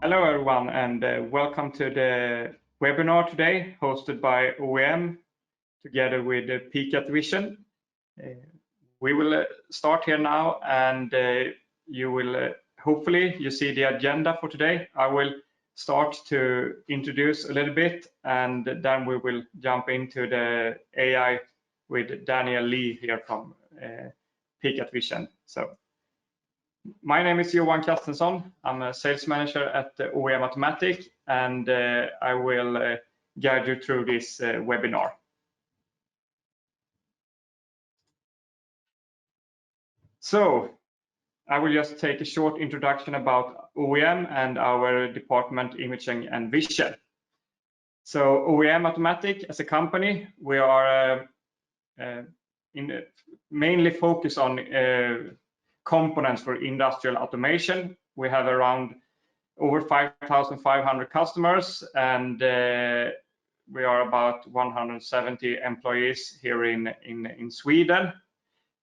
Hello everyone, and welcome to the webinar today hosted by OEM together with Pekat Vision. We will start here now, and you will hopefully you see the agenda for today. I will start to introduce a little bit, and then we will jump into the AI with Daniel Leal here from Pekat Vision. So, my name is Johan Kastensson. I'm a sales manager at OEM Automatic, and I will guide you through this webinar. So I will just take a short introduction about OEM and our department, Imaging and Vision. So OEM Automatic, as a company, we are mainly focused on components for industrial automation. We have around over 5,500 customers, and we are about 170 employees here in Sweden,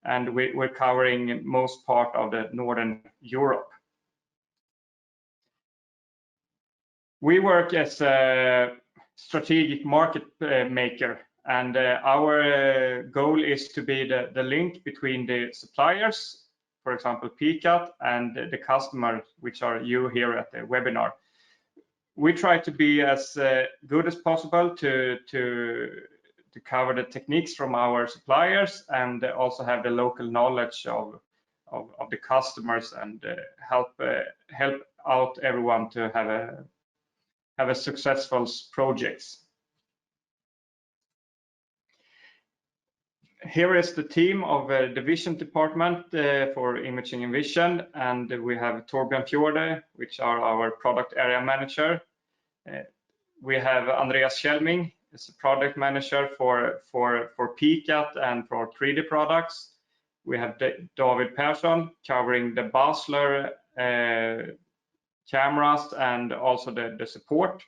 and we're covering most part of the Northern Europe. We work as a strategic market maker, and our goal is to be the link between the suppliers, for example, Pekat, and the customer, which are you here at the webinar. We try to be as good as possible to cover the techniques from our suppliers, and also have the local knowledge of the customers, and help out everyone to have a successful projects. Here is the team of the division department for Imaging and Vision, and we have Torbjörn Fjorde, which are our product area manager. We have Andreas Kjellming, is a product manager for Pekat and for 3D products. We have David Persson covering the Basler cameras and also the support.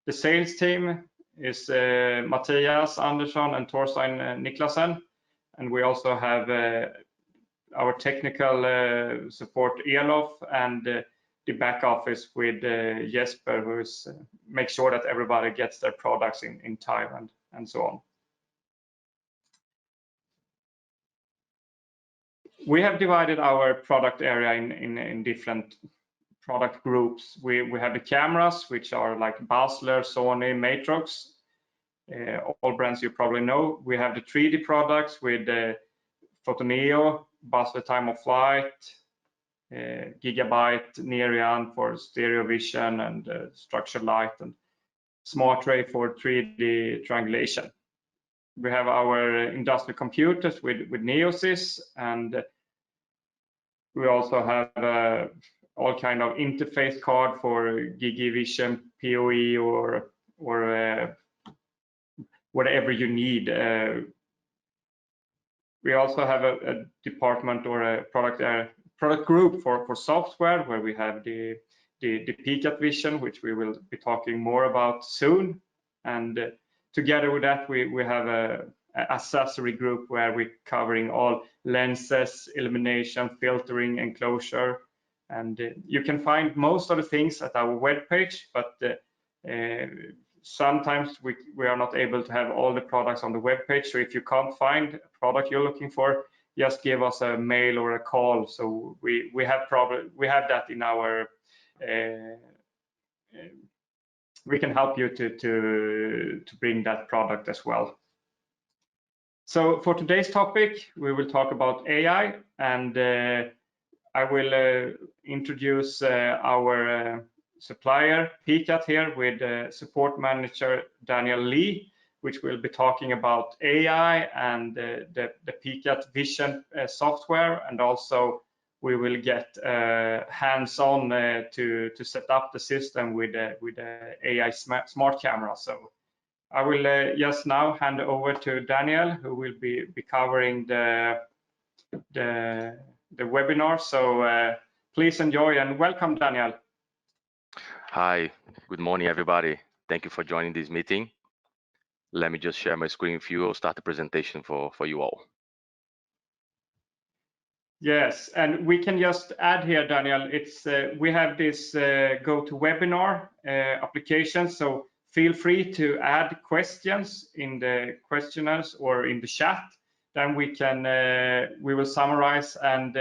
The sales team is Mattias Andersson and Torstein Niklasen, and we also have our technical support Elof, and the back office with Jesper, who is make sure that everybody gets their products in time and so on. We have divided our product area in different product groups. We have the cameras, which are like Basler, Sony, Matrox, all brands you probably know. We have the 3D products with Photoneo, Basler Time of Flight, Gigabyte, Nerian for stereo vision, and structured light, and Smart Ray for 3D triangulation. We have our industrial computers with Neosys, and we also have all kind of interface card for Gigi Vision, PoE, or whatever you need. We also have a department or a product group for software, where we have the Pekat Vision, which we will be talking more about soon. And together with that, we have a accessory group where we're covering all lenses, illumination, filtering, enclosure. And you can find most of the things at our webpage, but sometimes we are not able to have all the products on the webpage. So if you can't find a product you're looking for, just give us a mail or a call. So we have that in our we can help you to bring that product as well. So for today's topic, we will talk about AI, and I will introduce our supplier Pekat here with support manager Daniel Leal, which will be talking about AI and the Pekat Vision software, and also we will get hands-on to set up the system with the AI smart camera. So I will just now hand over to Daniel, who will be covering the webinar. So please enjoy, and welcome, Daniel. Hi, good morning, everybody. Thank you for joining this meeting. Let me just share my screen with you. I'll start the presentation for you all. Yes, and we can just add here, Daniel, it's we have this GoToWebinar application, so feel free to add questions in the questionnaires or in the chat. Then we will summarize and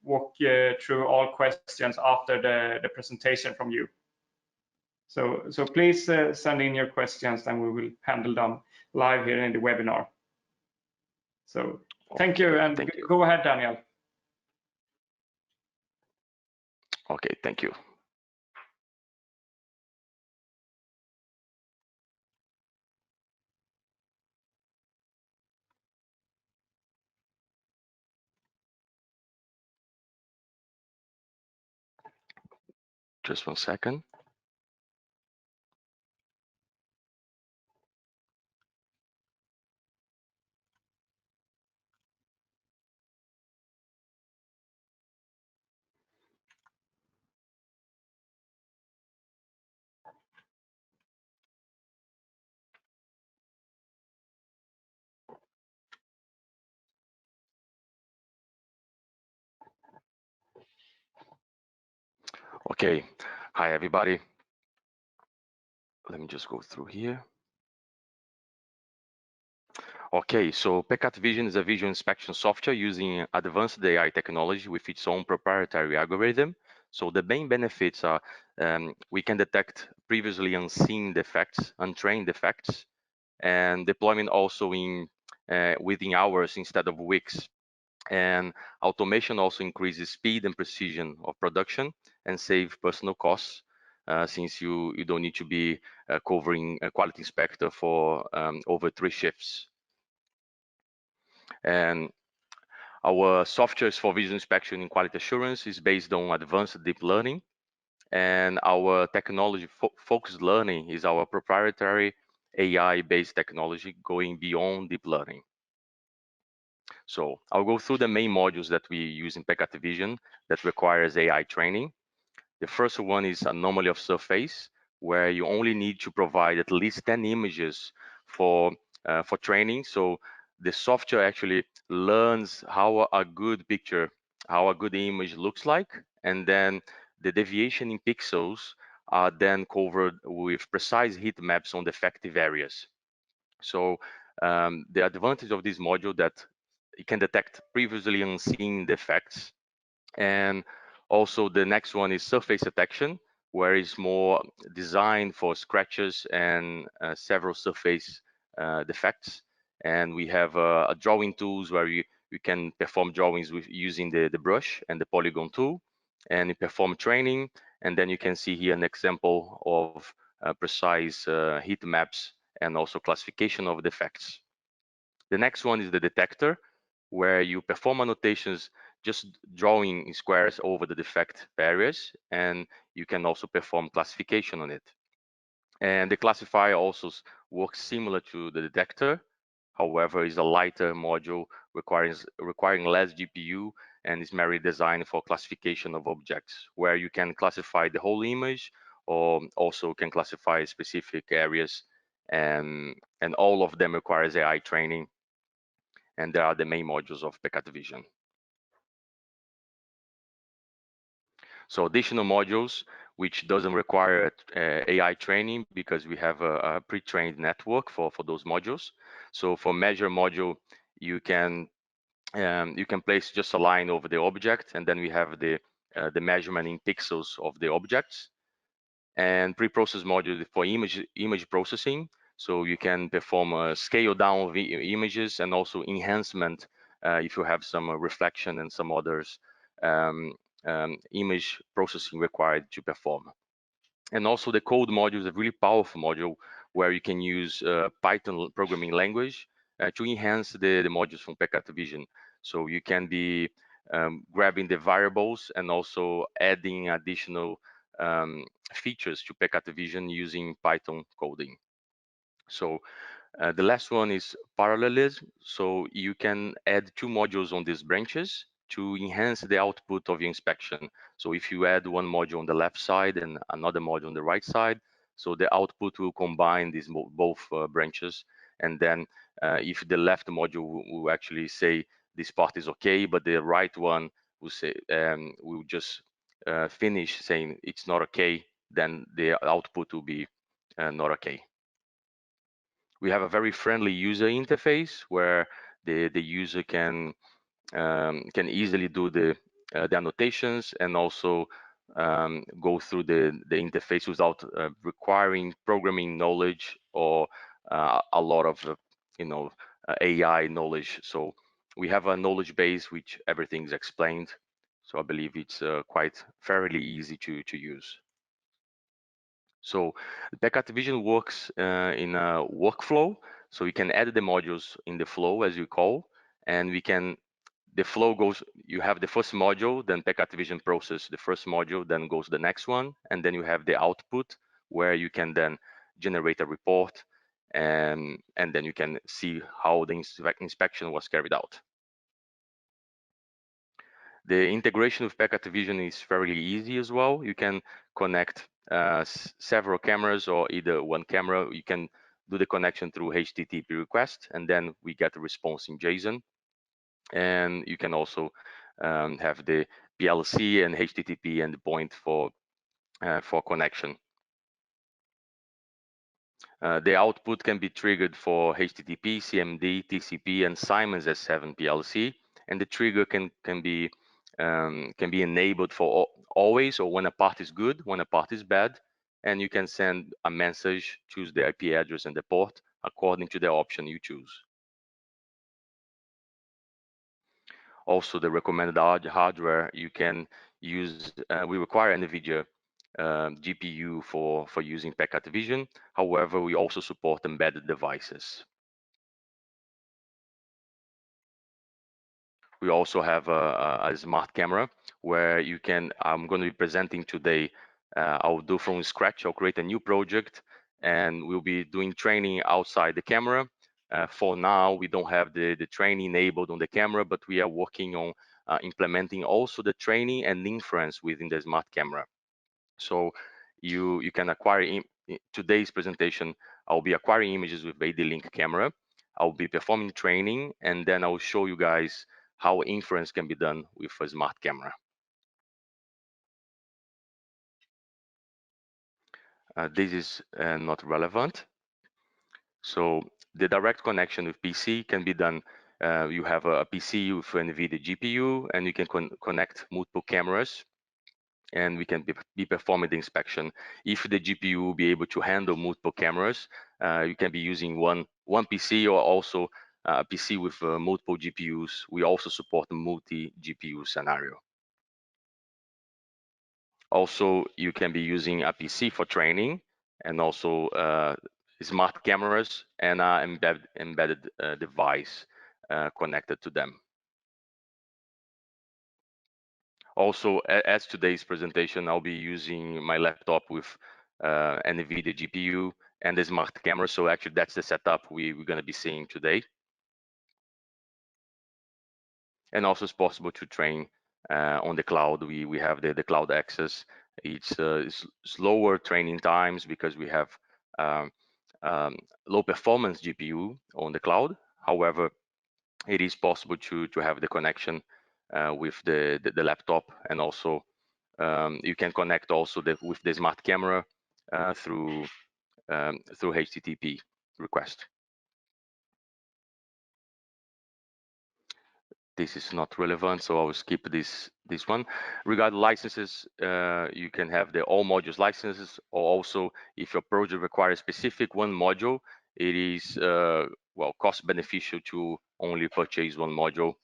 walk through all questions after the presentation from you. So please send in your questions, and we will handle them live here in the webinar. So thank you, and thank you. Go ahead, Daniel. Okay, thank you. Just 1 second. Okay, hi everybody. Let me just go through here. Okay, so Pekat Vision is a visual inspection software using advanced AI technology with its own proprietary algorithm. So the main benefits are we can detect previously unseen defects, untrained defects, and deployment also in within hours instead of weeks. And automation also increases speed and precision of production and save personal costs since you don't need to be covering a quality inspector for over 3 shifts. And our software for visual inspection and quality assurance is based on advanced deep learning. And our technology focused learning is our proprietary AI-based technology going beyond deep learning. So I'll go through the main modules that we use in Pekat Vision that requires AI training. The first one is anomaly of surface, where you only need to provide at least 10 images for training. So the software actually learns how a good picture, how a good image looks like, and then the deviation in pixels are then covered with precise heat maps on defective areas. So the advantage of this module that it can detect previously unseen defects. And also the next one is surface detection, where it's more designed for scratches and several surface defects. And we have drawing tools where you can perform drawings with using the brush and the polygon tool, and you perform training. And then you can see here an example of precise heat maps and also classification of defects. The next one is the detector, where you perform annotations just drawing squares over the defect areas, and you can also perform classification on it. And the classifier also works similar to the detector, however, is a lighter module requiring less GPU and is merely designed for classification of objects, where you can classify the whole image or also can classify specific areas, and all of them requires AI training. And they are the main modules of Pekat Vision. So additional modules, which doesn't require AI training because we have a pre-trained network for those modules. So for measure module, you can place just a line over the object, and then we have the measurement in pixels of the objects. And pre-process module for image processing. So you can perform a scale down of images and also enhancement if you have some reflection and some others image processing required to perform. And also the code module is a really powerful module where you can use Python programming language to enhance the modules from Pekat Vision. So you can be grabbing the variables and also adding additional features to Pekat Vision using Python coding. So the last one is parallelism. So you can add 2 modules on these branches to enhance the output of your inspection. So if you add one module on the left side and another module on the right side, so the output will combine these both branches. And then if the left module will actually say this part is okay, but the right one will say will just finish saying it's not okay, then the output will be not okay. We have a very friendly user interface where the user can easily do the annotations and also go through the interface without requiring programming knowledge or a lot of AI knowledge. So we have a knowledge base which everything is explained. So I believe it's quite fairly easy to use. So the Pekat Vision works in a workflow. So we can add the modules in the flow as you call, and we can the flow goes, you have the first module, then Pekat Vision process the first module, then goes the next one, and then you have the output where you can then generate a report, and then you can see how the inspection was carried out. The integration with Pekat Vision is fairly easy as well. You can connect several cameras or either one camera. You can do the connection through HTTP request, and then we get a response in JSON. And you can also have the PLC and HTTP endpoint for connection. The output can be triggered for HTTP, CMD, TCP, and Siemens S7 PLC, and the trigger can be enabled for always, or when a part is good, when a part is bad, and you can send a message, choose the IP address and the port according to the option you choose. Also, the recommended hardware you can use, we require NVIDIA GPU for using Pekat Vision. However, we also support embedded devices. We also have a smart camera where you can, I'm going to be presenting today, I'll do from scratch, I'll create a new project and we'll be doing training outside the camera. For now, we don't have the training enabled on the camera, but we are working on implementing also the training and inference within the smart camera. So you can acquire, in today's presentation, I'll be acquiring images with AD-Link camera. I'll be performing training, and then I'll show you guys how inference can be done with a smart camera. This is not relevant. So the direct connection with PC can be done. You have a PC with NVIDIA GPU, and you can connect multiple cameras, and we can be performing the inspection. If the GPU will be able to handle multiple cameras, you can be using one PC or also a PC with multiple GPUs. We also support a multi-GPU scenario. Also, you can be using a PC for training and also smart cameras and an embedded device connected to them. Also, as today's presentation, I'll be using my laptop with NVIDIA GPU and the smart camera. So actually, that's the setup we're going to be seeing today. And also, it's possible to train on the cloud. We have the cloud access. It's slower training times because we have low performance GPU on the cloud. However, it is possible to have the connection with the laptop, and also you can connect also with the smart camera through HTTP request. This is not relevant, so I will skip this one. Regarding licenses, you can have the all modules licenses, or also if your project requires specific one module, it is well cost beneficial to only purchase one module,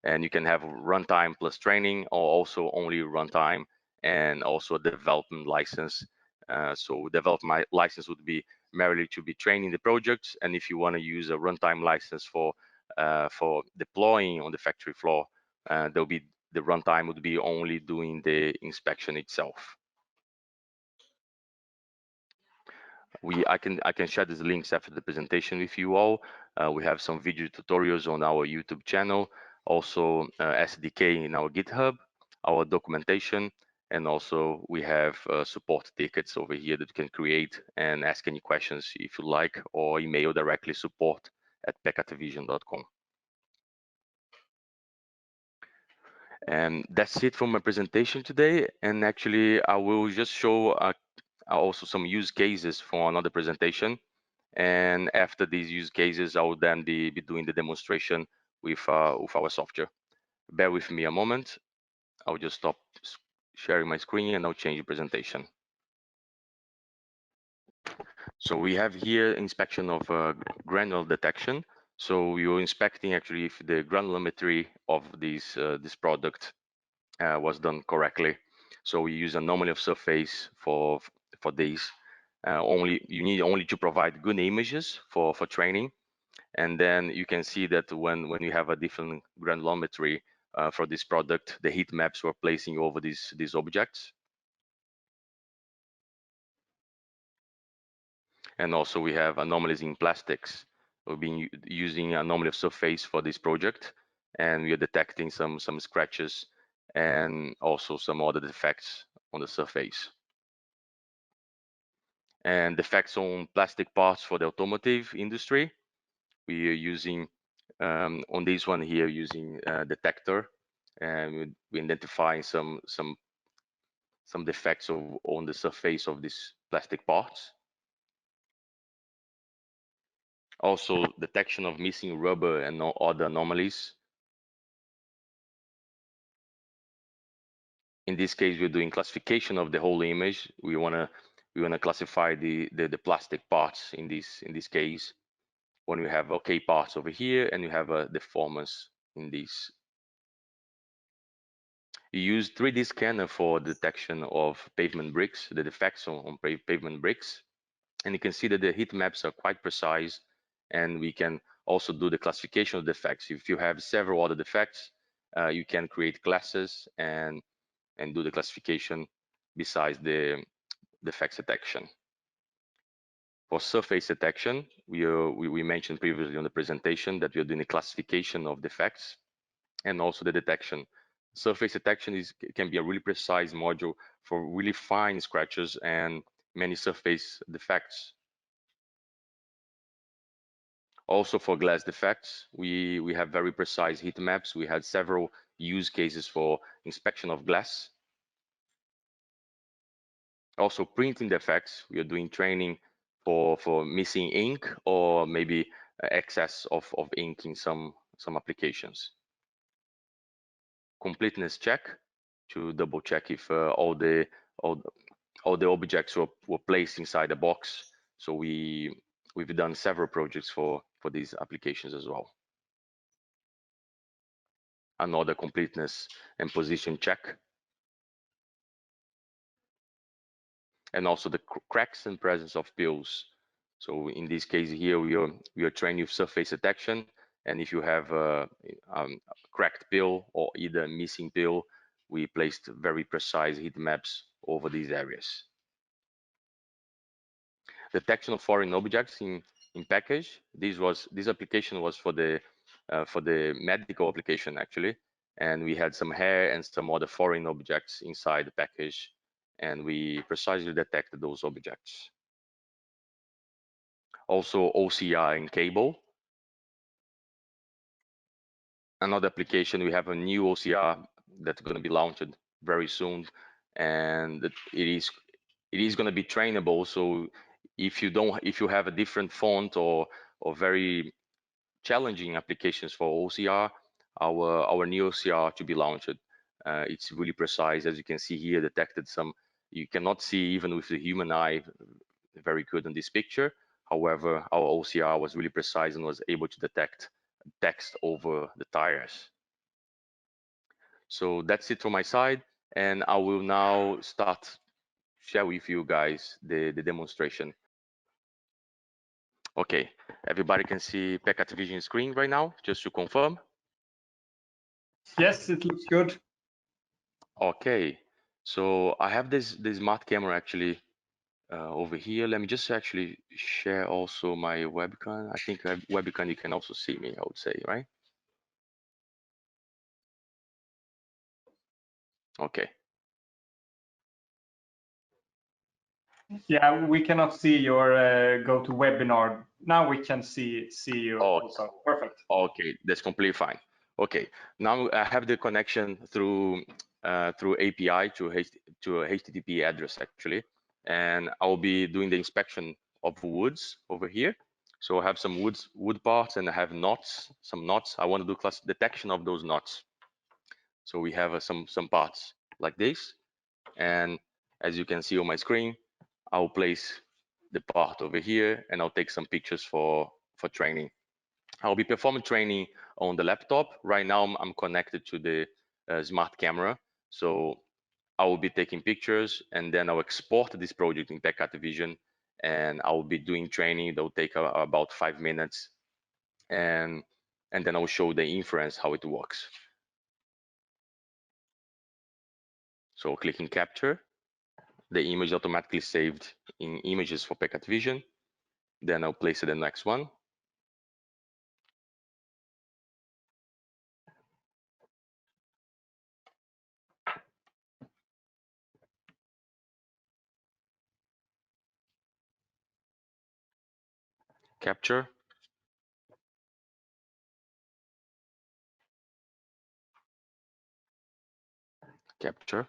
and you can have runtime plus training, or also only runtime and also a development license. So development license would be merely to be training the projects, and if you want to use a runtime license for deploying on the factory floor, there'll be the runtime would be only doing the inspection itself. I can share these links after the presentation with you all. We have some video tutorials on our YouTube channel, also SDK in our GitHub, our documentation, and also we have support tickets over here that you can create and ask any questions if you like, or email directly support@pekatvision.com. And that's it for my presentation today. And actually, I will just show also some use cases for another presentation. And after these use cases, I will then be doing the demonstration with our software. Bear with me a moment. I'll just stop sharing my screen and I'll change the presentation. So we have here inspection of granule detection. So you're inspecting actually if the granulometry of this product was done correctly. So we use anomaly of surface for these. You need only to provide good images for training, and then you can see that when you have a different granulometry for this product, the heat maps we're placing over these objects. And also we have anomalies in plastics. We've been using anomaly of surface for this project, and we are detecting some scratches and also some other defects on the surface. And defects on plastic parts for the automotive industry, we are using on this one here using detector, and we identifying some defects on the surface of these plastic parts. Also detection of missing rubber and other anomalies. In this case, we're doing classification of the whole image. We wanna classify the plastic parts in this case. When we have okay parts over here and you have a deformance in these. You use 3D scanner for detection of pavement bricks, the defects on pavement bricks. And you can see that the heat maps are quite precise, and we can also do the classification of defects. If you have several other defects, you can create classes and do the classification besides the defects detection. For surface detection, we mentioned previously on the presentation that we are doing a classification of defects and also the detection. Surface detection can be a really precise module for really fine scratches and many surface defects. Also for glass defects, we have very precise heat maps. We had several use cases for inspection of glass. Also printing defects, we are doing training for missing ink or maybe excess of ink in some applications. Completeness check to double check if all the objects were placed inside the box. So we've done several projects for these applications as well. Another completeness and position check. And also the cracks and presence of pills. So in this case here, we are training with surface detection, and if you have a cracked pill or either missing pill, we placed very precise heat maps over these areas. Detection of foreign objects in package. This application was for the medical application actually, and we had some hair and some other foreign objects inside the package, and we precisely detected those objects. Also OCR in cable. Another application, we have a new OCR that's going to be launched very soon, and it is going to be trainable. So if you have a different font or very challenging applications for OCR, our new OCR to be launched. It's really precise, as you can see here, detected some you cannot see even with the human eye very good in this picture. However, our OCR was really precise and was able to detect text over the tires. So that's it from my side, and I will now start share with you guys the demonstration. Okay, everybody can see Pekat Vision screen right now, just to confirm. Yes, it looks good. Okay, so I have this smart camera actually over here. Let me just actually share also my webcam. I think webcam you can also see me, I would say, right? Okay. Yeah, we cannot see your go to webinar. Now we can see you also. Perfect. Okay, that's completely fine. Okay, now I have the connection through API to a HTTP address actually, and I'll be doing the inspection of woods over here. So I have some wood parts, and I have knots, some knots. I want to do class detection of those knots. So we have some parts like this, and as you can see on my screen, I'll place the part over here, and I'll take some pictures for training. I'll be performing training on the laptop. Right now, I'm connected to the smart camera. So I will be taking pictures, and then I'll export this project in Pekat Vision, and I will be doing training. That will take about 5 minutes, and then I will show the inference how it works. So clicking capture, the image automatically saved in images for Pekat Vision. Then I'll place it in the next one. Capture. Capture.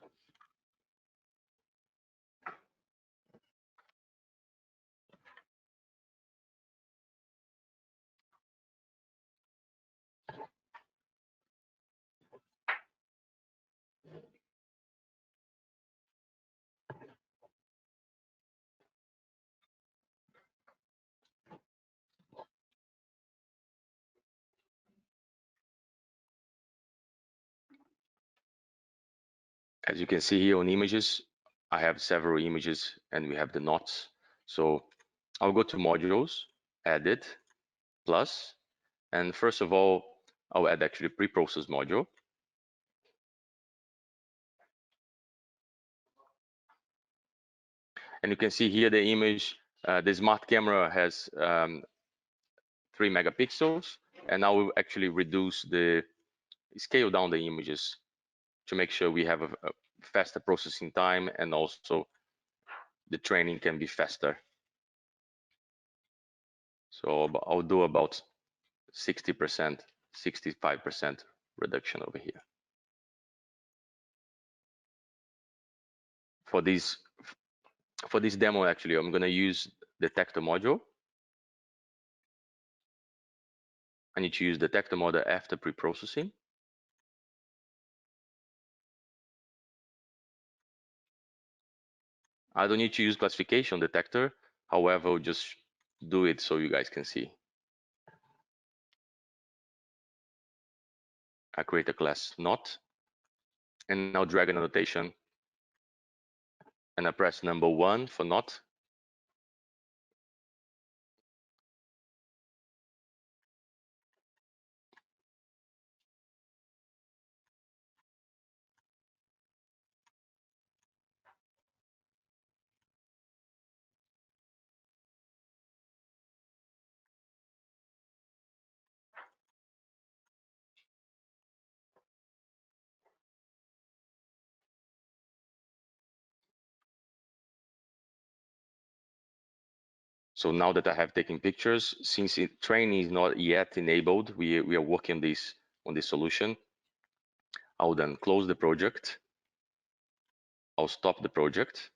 As you can see here on images, I have several images, and we have the knots. So I'll go to modules, edit, plus, and first of all, I'll add actually pre-process module. And you can see here the image, the smart camera has 3 megapixels, and I will actually reduce the scale down the images to make sure we have a faster processing time, and also the training can be faster. So I'll do about 60%, 65% reduction over here. For this demo, actually, I'm going to use the detector module. I need to use the detector module after pre-processing. I don't need to use classification detector. However, I'll just do it so you guys can see. I create a class not, and now drag an annotation, and I press number 1 for not. So now that I have taken pictures, since training is not yet enabled, we are working on this solution. I'll then close the project. I'll stop the project.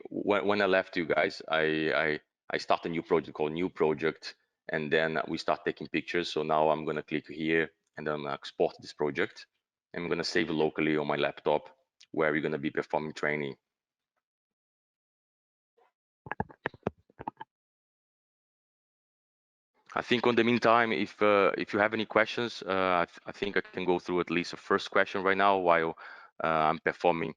When I left you guys, I start a new project called new project, and then we start taking pictures. So now I'm going to click here, and then export this project. I'm going to save it locally on my laptop, where we're going to be performing training. I think on the meantime, if you have any questions, I think I can go through at least the first question right now while I'm performing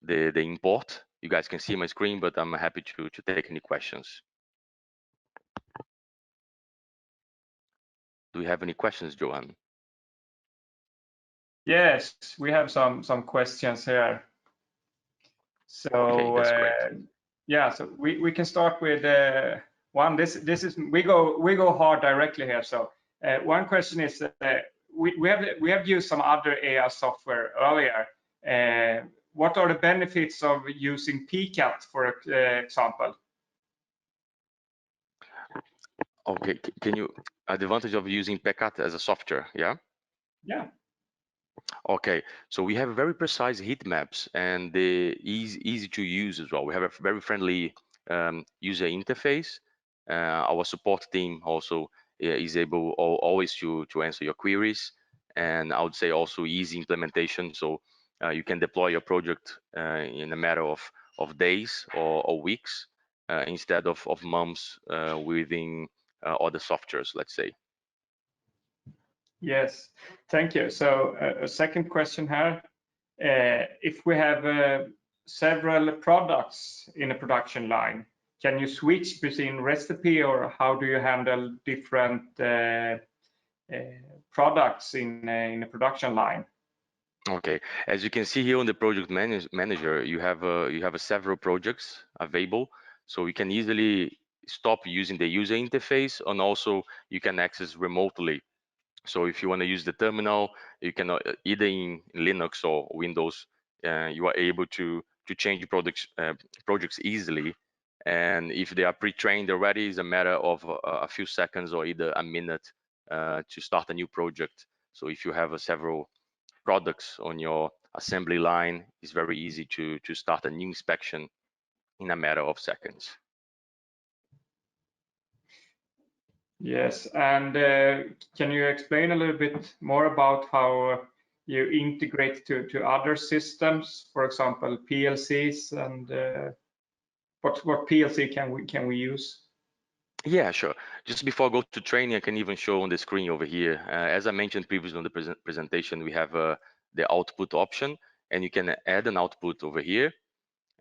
the import. You guys can see my screen, but I'm happy to take any questions. Do we have any questions, Johan? Yes, we have some questions here. So okay, that's great. yeah, so we can start with one. This is we go hard directly here. So one question is we have used some other AI software earlier. What are the benefits of using Pekat, for example? Okay, can you advantage of using Pekat as a software? Yeah. Yeah. Okay, so we have very precise heat maps and the easy to use as well. We have a very friendly user interface. Our support team also is able always to answer your queries, and I would say also easy implementation. So you can deploy your project in a matter of days or weeks instead of months within other softwares, let's say. Yes, thank you. So a second question here. If we have several products in a production line, can you switch between recipe, or how do you handle different products in a production line? Okay, as you can see here on the project manager, you have several projects available, so you can easily stop using the user interface, and also you can access remotely. So if you want to use the terminal, you can either in Linux or Windows, you are able to change projects easily. And if they are pre-trained already, it's a matter of a few seconds or either a minute to start a new project. So if you have several products on your assembly line, it's very easy to start a new inspection in a matter of seconds. Yes, and can you explain a little bit more about how you integrate to other systems, for example, PLCs, and what PLC can we use? Yeah, sure. Just before I go to training, I can even show on the screen over here. As I mentioned previously on the presentation, we have the output option, and you can add an output over here.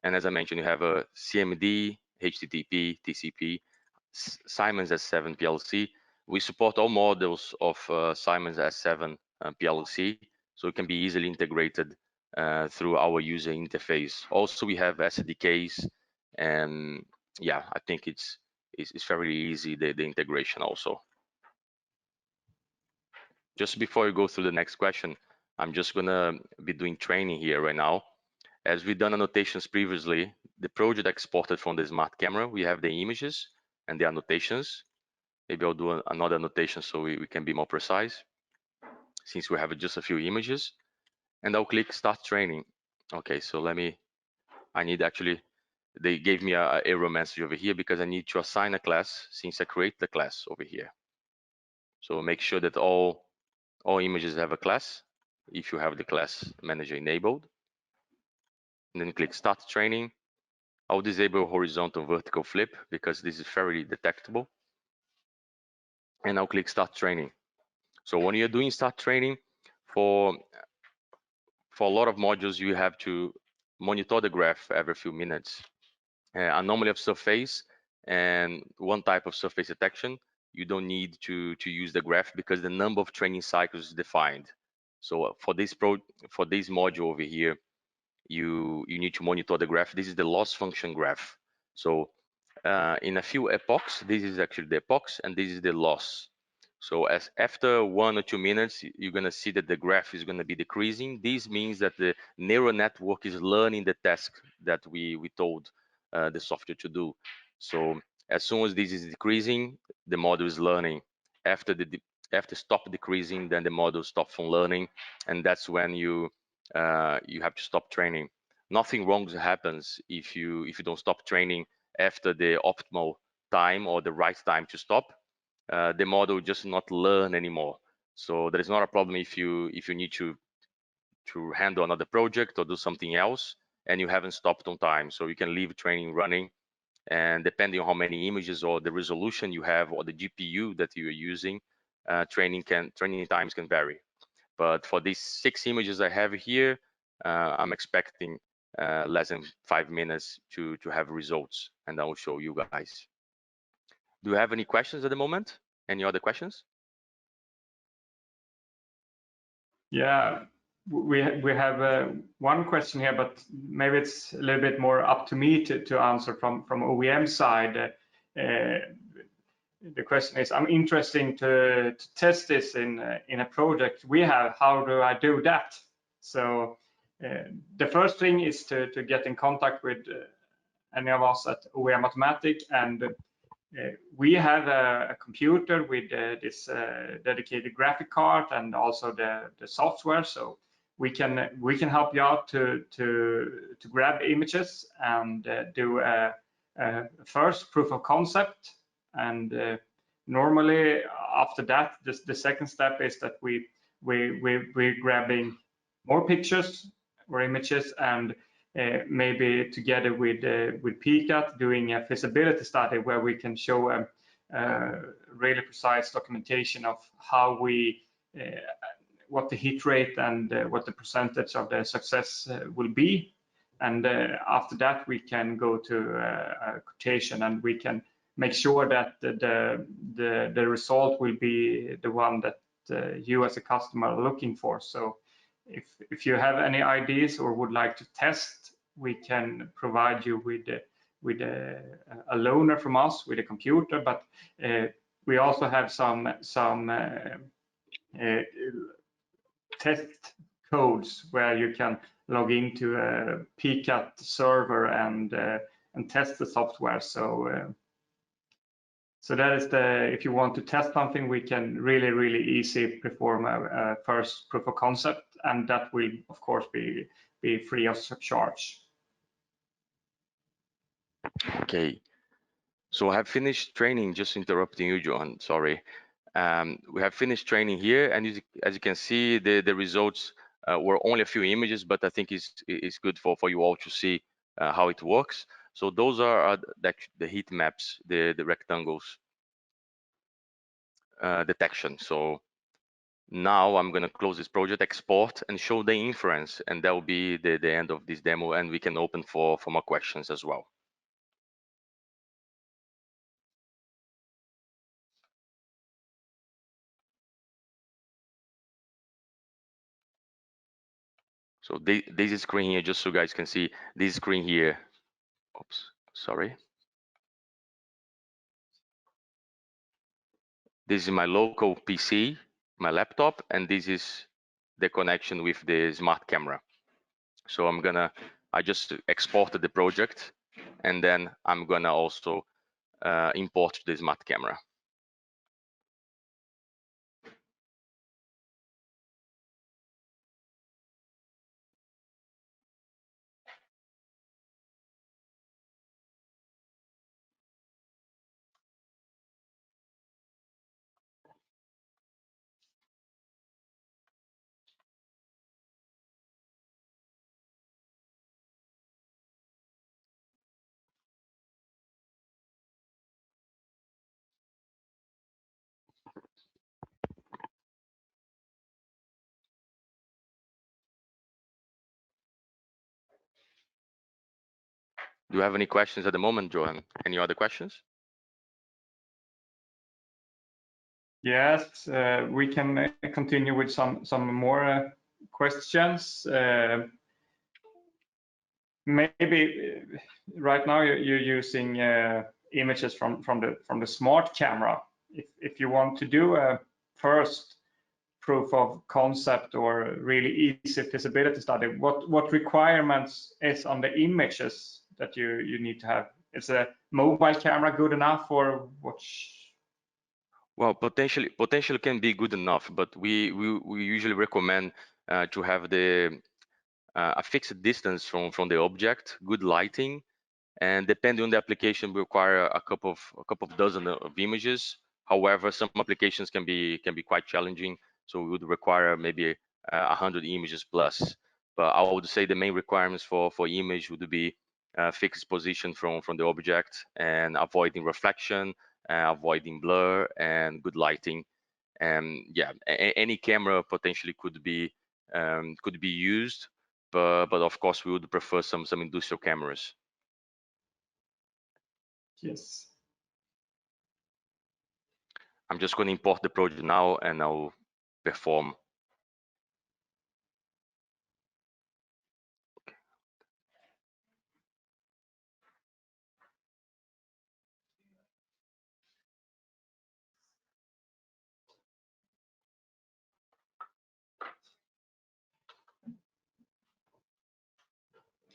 And as I mentioned, you have a CMD, HTTP, TCP, Siemens S7 PLC. We support all models of Siemens S7 PLC, so it can be easily integrated through our user interface. Also, we have SDKs, and yeah, I think it's very easy, the integration also. Just before you go through the next question, I'm just gonna be doing training here right now. As we've done annotations previously, the project exported from the smart camera, we have the images and the annotations. Maybe I'll do another annotation so we can be more precise, since we have just a few images. And I'll click start training. Okay, so I need actually, they gave me a error message over here because I need to assign a class since I create the class over here. So make sure that all images have a class if you have the class manager enabled. And then click start training. I'll disable horizontal vertical flip because this is fairly detectable. And I'll click start training. So when you're doing start training, for a lot of modules, you have to monitor the graph every few minutes. Anomaly of surface and one type of surface detection, you don't need to use the graph because the number of training cycles is defined. So for this module over here, you need to monitor the graph. This is the loss function graph. So in a few epochs, this is actually the epochs, and this is the loss. So as after 1 or 2 minutes, you're going to see that the graph is going to be decreasing. This means that the neural network is learning the task that we told the software to do. So as soon as this is decreasing, the model is learning. After stop decreasing, then the model stops from learning, and that's when you have to stop training. Nothing wrong happens if you don't stop training after the optimal time or the right time to stop. The model just not learn anymore. So there is not a problem if you need to handle another project or do something else and you haven't stopped on time. So you can leave training running, and depending on how many images or the resolution you have or the GPU that you are using, training times can vary. But for these 6 images I have here, I'm expecting less than 5 minutes to have results, and I will show you guys. Do you have any questions at the moment? Any other questions? Yeah, we have one question here, but maybe it's a little bit more up to me to answer from OEM side. The question is, I'm interested to test this in a project we have. How do I do that? So the first thing is to get in contact with any of us at OEM Automatic and we have a computer with this dedicated graphic card and also the software, so we can help you out to grab images and do a first proof of concept, and normally after that the second step is that we're grabbing more pictures or images, and maybe together with Pekat doing a feasibility study where we can show a really precise documentation of how we what the hit rate and what the percentage of the success will be, and after that we can go to a quotation, and we can make sure that the result will be the one that you as a customer are looking for. So if you have any ideas or would like to test, we can provide you with a loaner from us with a computer, but we also have some test codes where you can log into a Pekat server and test the software. So that is if you want to test something, we can really easy perform a first proof of concept, and that will of course be free of charge. Okay, so I have finished training. Just interrupting you, Johan. Sorry. We have finished training here, and as you can see, the results were only a few images, but I think it's good for you all to see how it works. So those are the heat maps, the rectangles detection. So now I'm going to close this project, export, and show the inference, and that will be the end of this demo, and we can open for more questions as well. So this screen here, just so you guys can see, this screen here, oops, sorry. This is my local PC, my laptop, and this is the connection with the smart camera. So I just exported the project, and then I'm gonna also import the smart camera. Do you have any questions at the moment, Johan? Any other questions? Yes, we can continue with some more questions. Maybe right now you're using images from the smart camera. If you want to do a first proof of concept or really easy feasibility study, what requirements is on the images that you need to have? Is a mobile camera good enough, or what? Well, potentially can be good enough, but we usually recommend to have a fixed distance from the object, good lighting, and depending on the application, we require a couple of dozen of images. However, some applications can be quite challenging, so we would require maybe 100 images plus. But I would say the main requirements for image would be fixed position from the object, and avoiding reflection, avoiding blur, and good lighting. And yeah, any camera potentially could be used, but of course we would prefer some industrial cameras. Yes. I'm just going to import the project now, and I'll perform.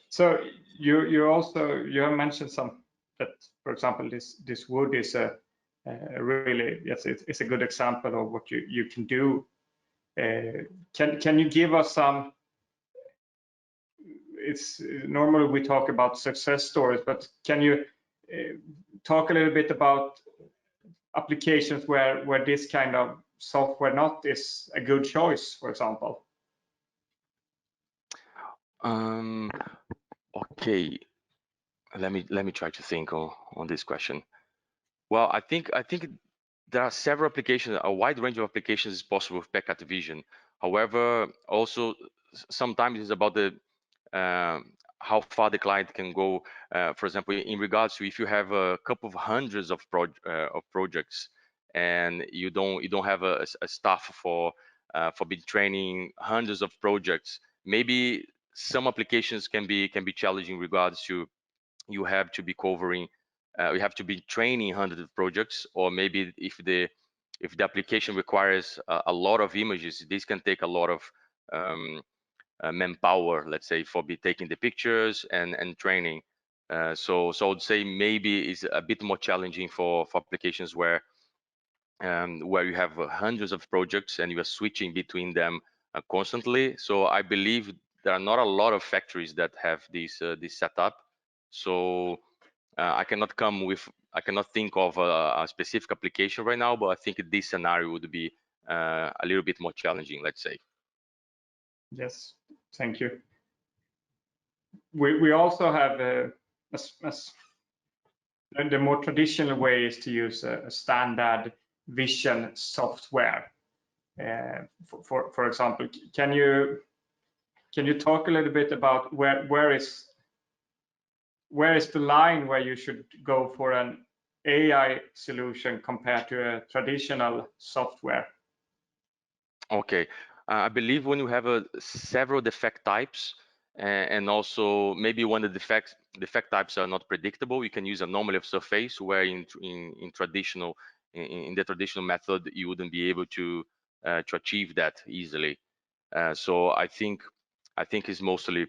So you have mentioned some that, for example, this wood is a really, yes, it's a good example of what you can do. Can you give us some? It's normally we talk about success stories, but can you talk a little bit about applications where this kind of software not is a good choice, for example? Okay, let me try to think on this question. Well, I think there are several applications, a wide range of applications is possible with Pekat Vision. However, also sometimes it's about the how far the client can go. For example, in regards to if you have a couple of hundreds of projects and you don't have a staff for been training hundreds of projects, maybe some applications can be challenging in regards to you have to be covering, you have to be training hundreds of projects, or maybe if the application requires a lot of images, this can take a lot of manpower, let's say, for be taking the pictures and training. So I would say maybe it's a bit more challenging for applications where you have hundreds of projects and you are switching between them constantly. So I believe there are not a lot of factories that have this setup. So I cannot think of a specific application right now, but I think this scenario would be a little bit more challenging, let's say. Yes, thank you. We also have the more traditional way is to use a standard vision software. For example, can you talk a little bit about where is the line where you should go for an AI solution compared to a traditional software? Okay, I believe when you have several defect types, and also maybe when the defect types are not predictable, you can use anomaly of surface, where in the traditional method you wouldn't be able to achieve that easily. So I think it's mostly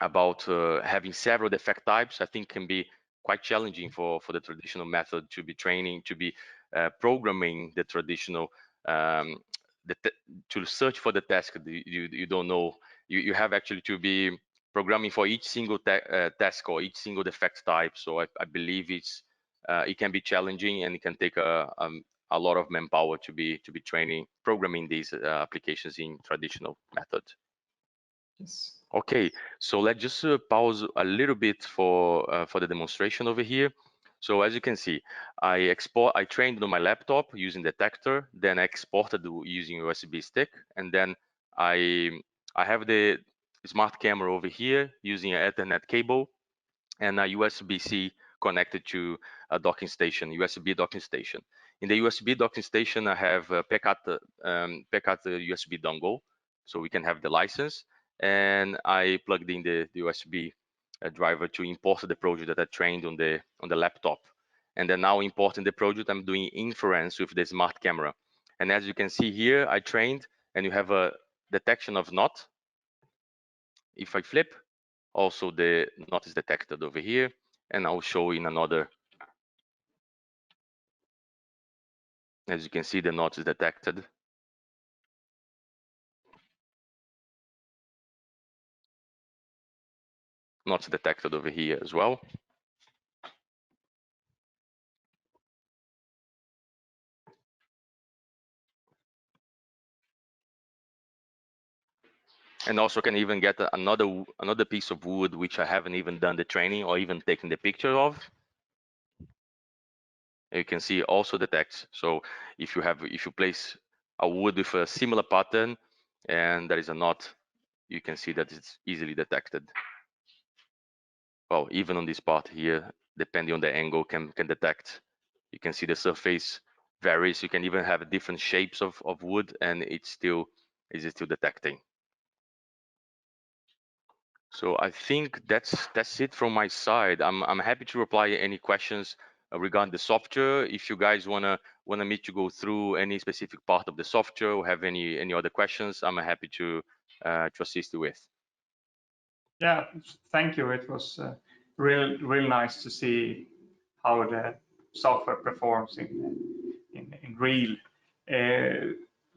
about having several defect types. I think can be quite challenging for the traditional method to be training, to be programming the traditional to search for the task you don't know. You have actually to be programming for each single task or each single defect type. So I believe it can be challenging, and it can take a lot of manpower to be training programming these applications in traditional method. Yes. Okay, so let's just pause a little bit for the demonstration over here. So as you can see, I trained on my laptop using detector, then I exported using USB stick, and then I have the smart camera over here using an Ethernet cable and a USB-C connected to a docking station, USB docking station. In the USB docking station, I have a Pekat USB dongle, so we can have the license, and I plugged in the USB driver to import the project that I trained on the laptop. And then now importing the project, I'm doing inference with the smart camera. And as you can see here, I trained, and you have a detection of knot. If I flip, also the knot is detected over here, and I'll show in another. As you can see, the knot is detected. Knots detected over here as well. And also can even get another piece of wood which I haven't even done the training or even taken the picture of. You can see also detects. So if you place a wood with a similar pattern and there is a knot, you can see that it's easily detected. Well, even on this part here, depending on the angle, can detect. You can see the surface varies. You can even have different shapes of wood, and it's still detecting. So I think that's it from my side. I'm happy to reply any questions regarding the software. If you guys wanna me to go through any specific part of the software or have any other questions, I'm happy to assist you with. Yeah, thank you. It was real nice to see how the software performs in real.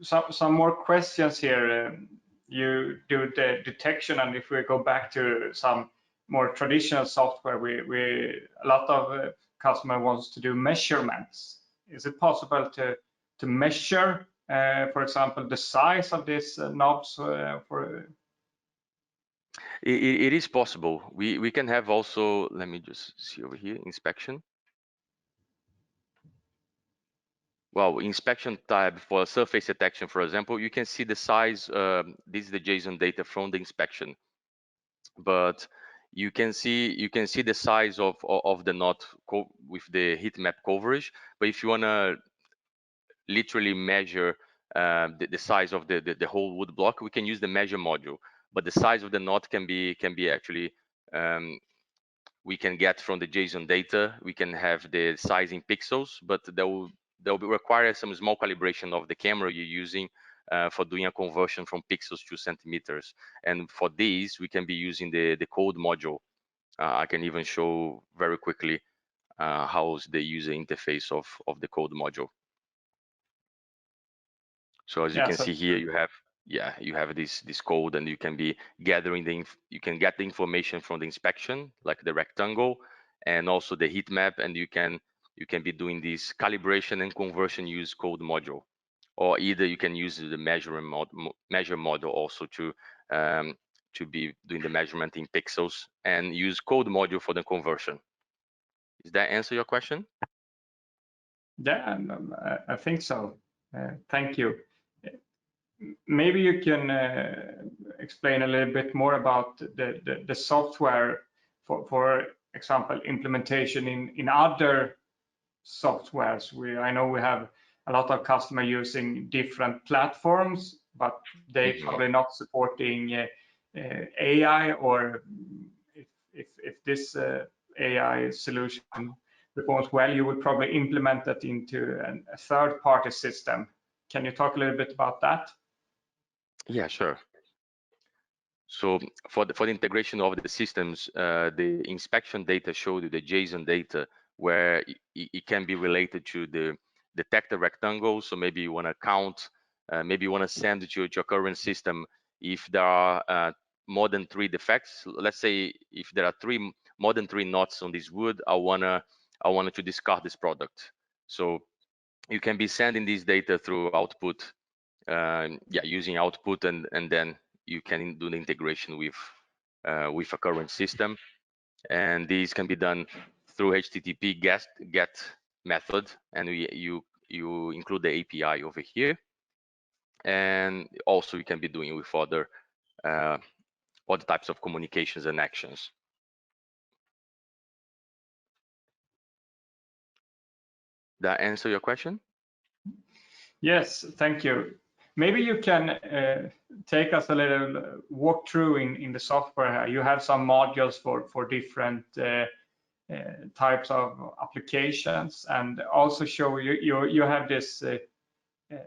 Some more questions here. You do the detection, and if we go back to some more traditional software, a lot of customer wants to do measurements. Is it possible to measure, for example, the size of these knobs for? It is possible. We can have also, let me just see over here, inspection. Well, inspection tab for surface detection, for example, you can see the size. This is the JSON data from the inspection, but you can see the size of the knot with the heat map coverage. But if you wanna literally measure the size of the whole wood block, we can use the measure module. But the size of the knot can be actually we can get from the JSON data. We can have the size in pixels, but there will require some small calibration of the camera you're using for doing a conversion from pixels to centimeters. And for these, we can be using the code module. I can even show very quickly how's the user interface of the code module. So as you can see here, you have this code, and you can be gathering you can get the information from the inspection, like the rectangle, and also the heat map, and you can be doing this calibration and conversion use code module, or either you can use the measure model also to be doing the measurement in pixels and use code module for the conversion. Does that answer your question? Yeah, I think so. Thank you. Maybe you can explain a little bit more about the software, for example, implementation in other softwares. I know we have a lot of customers using different platforms, but they probably not supporting AI, or if this AI solution performs well, you would probably implement that into a third-party system. Can you talk a little bit about that? Yeah, sure. So for the integration of the systems, the inspection data showed you the JSON data where it can be related to the detector rectangle. So maybe you want to count, maybe you want to send it to your current system if there are more than 3 defects. Let's say if there are more than 3 knots on this wood, I wanted to discard this product. So you can be sending this data through output, using output, and then you can do the integration with a current system, and these can be done through HTTP GET method, and you include the API over here, and also you can be doing with other types of communications and actions. That answer your question? Yes, thank you. Maybe you can take us a little walk through in the software. You have some modules for different types of applications, and also show you have this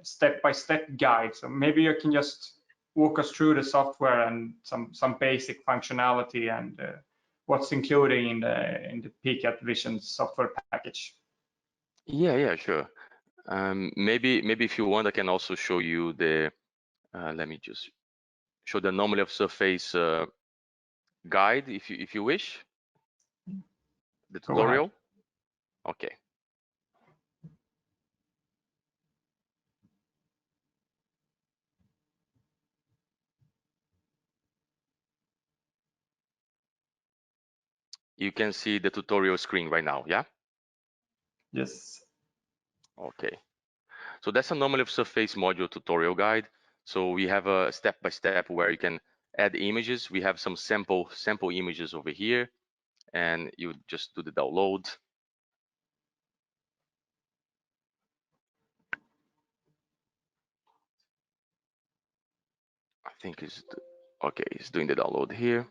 step-by-step guide. So maybe you can just walk us through the software and some basic functionality and what's included in the Pekat Vision software package. Yeah, sure. Maybe if you want, I can also show you the let me just show the anomaly of surface guide if you wish, the tutorial. Okay. You can see the tutorial screen right now, yeah? Yes. Okay. So that's anomaly of surface module tutorial guide. So we have a step-by-step where you can add images. We have some sample images over here, and you just do the download. I think it's okay. It's doing the download here.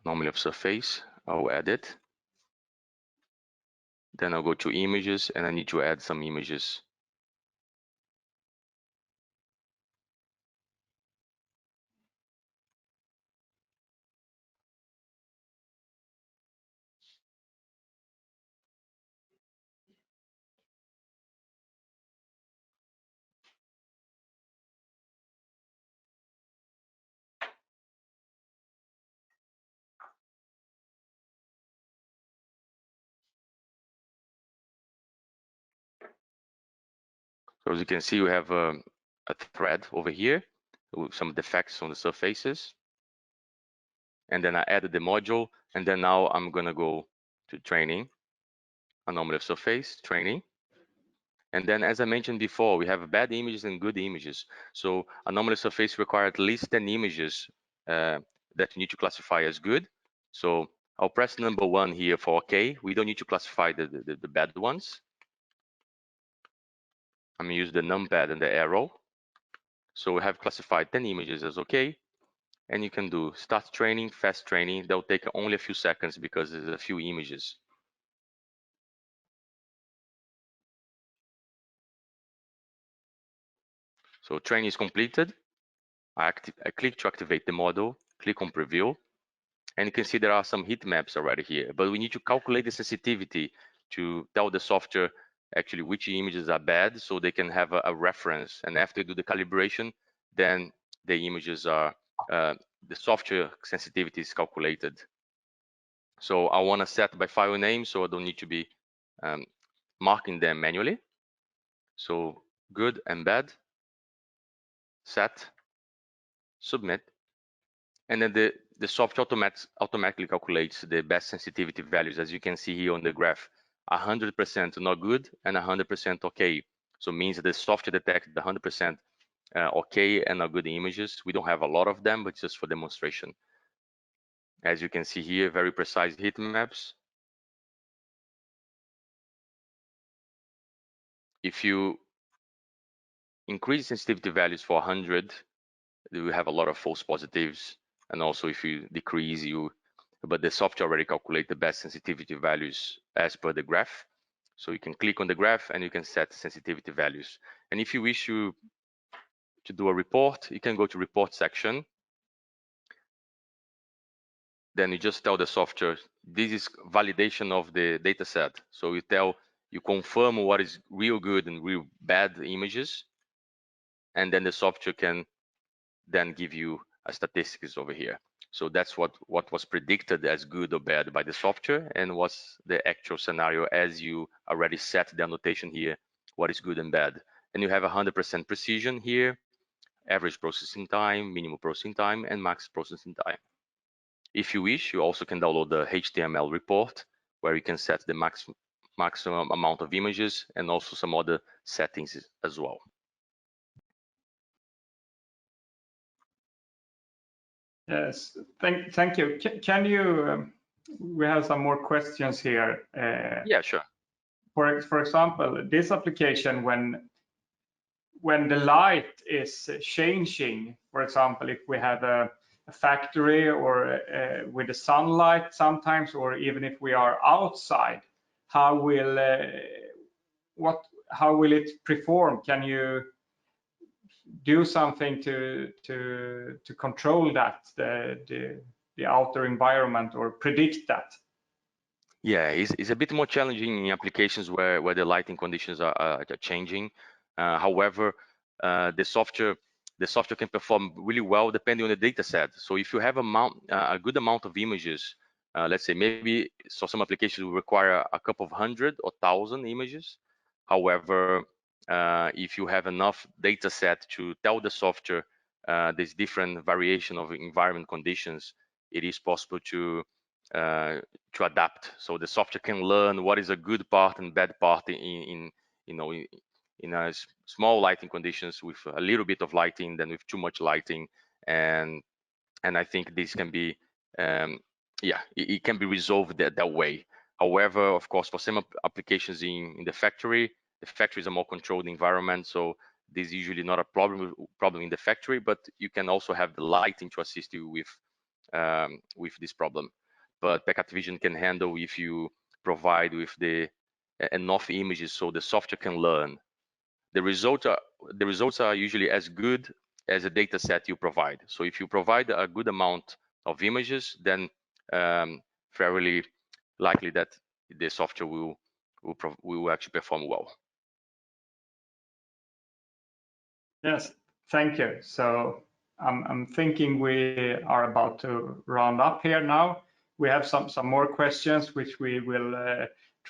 Anomaly of surface. I'll add it. Then I'll go to images, and I need to add some images. So as you can see, we have a thread over here with some defects on the surfaces. And then I added the module, and then now I'm gonna go to training, anomaly of surface, training. And then, as I mentioned before, we have bad images and good images. So anomaly surface require at least 10 images that you need to classify as good. So I'll press number 1 here for OK. We don't need to classify the bad ones. I'm gonna use the numpad and the arrow. So we have classified 10 images as OK. And you can do start training, fast training. They'll take only a few seconds because there's a few images. So training is completed. I click to activate the model, click on preview, and you can see there are some heat maps already here, but we need to calculate the sensitivity to tell the software actually which images are bad so they can have a reference. And after you do the calibration, then the images are, the software sensitivity is calculated. So I want to set by file name so I don't need to be marking them manually. So good and bad, set, submit, and then the software automatically calculates the best sensitivity values. As you can see here on the graph, 100% not good and 100% okay. So it means that the software detected 100% okay and not good images. We don't have a lot of them, but just for demonstration. As you can see here, very precise heat maps. If you increase sensitivity values for 100, you have a lot of false positives. And also if you decrease, but the software already calculate the best sensitivity values as per the graph. So you can click on the graph and you can set sensitivity values. And if you wish to do a report, you can go to report section. Then you just tell the software, this is validation of the data set. So you confirm what is real good and real bad images. And then the software can then give you a statistics over here. So that's what was predicted as good or bad by the software and what's the actual scenario as you already set the annotation here, what is good and bad. And you have 100% precision here, average processing time, minimum processing time, and max processing time. If you wish, you also can download the HTML report where you can set the maximum amount of images and also some other settings as well. Yes, thank you. Can you? We have some more questions here. Yeah, sure. For example, this application when the light is changing, for example, if we have a factory or with the sunlight sometimes, or even if we are outside, how will it perform? Can you do something to control that, the outer environment, or predict that? Yeah, it's a bit more challenging in applications where the lighting conditions are changing. However, the software can perform really well depending on the data set. So if you have a good amount of images, let's say maybe some applications will require a couple of 100 or 1,000 images. However, if you have enough data set to tell the software there's different variation of environment conditions, it is possible to adapt. So the software can learn what is a good part and bad part in a small lighting conditions with a little bit of lighting than with too much lighting. And I think this can be it can be resolved that way. However, of course, for some applications in the factory is a more controlled environment, so this is usually not a problem in the factory, but you can also have the lighting to assist you with this problem. But Pekat Vision can handle if you provide with the enough images so the software can learn. The results are usually as good as a data set you provide. So if you provide a good amount of images, then fairly likely that the software will actually perform well. Yes, thank you. So I'm thinking we are about to round up here now. We have some more questions which we will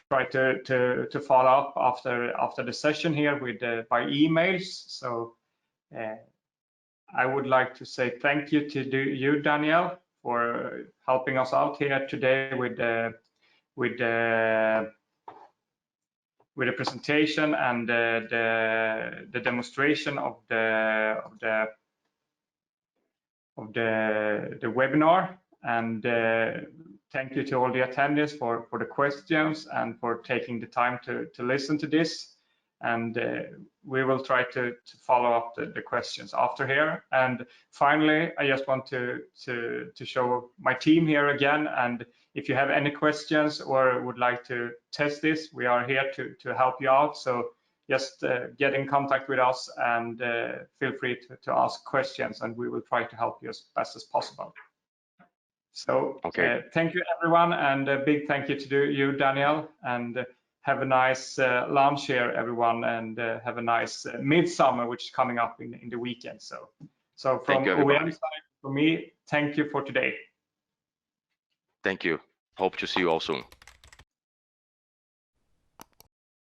try to follow up after the session here with by emails. So I would like to say thank you to you, Daniel, for helping us out here today with the presentation and the demonstration of the webinar. And thank you to all the attendees for the questions and for taking the time to listen to this. And we will try to follow up the questions after here. And finally, I just want to show my team here again. And if you have any questions or would like to test this, we are here to help you out. So just get in contact with us and feel free to ask questions, and we will try to help you as best as possible. So thank you, everyone, and a big thank you to you, Daniel, and have a nice lunch here, everyone, and have a nice midsummer, which is coming up in the weekend. So from OEM side, for me, thank you for today. Thank you. Hope to see you all soon.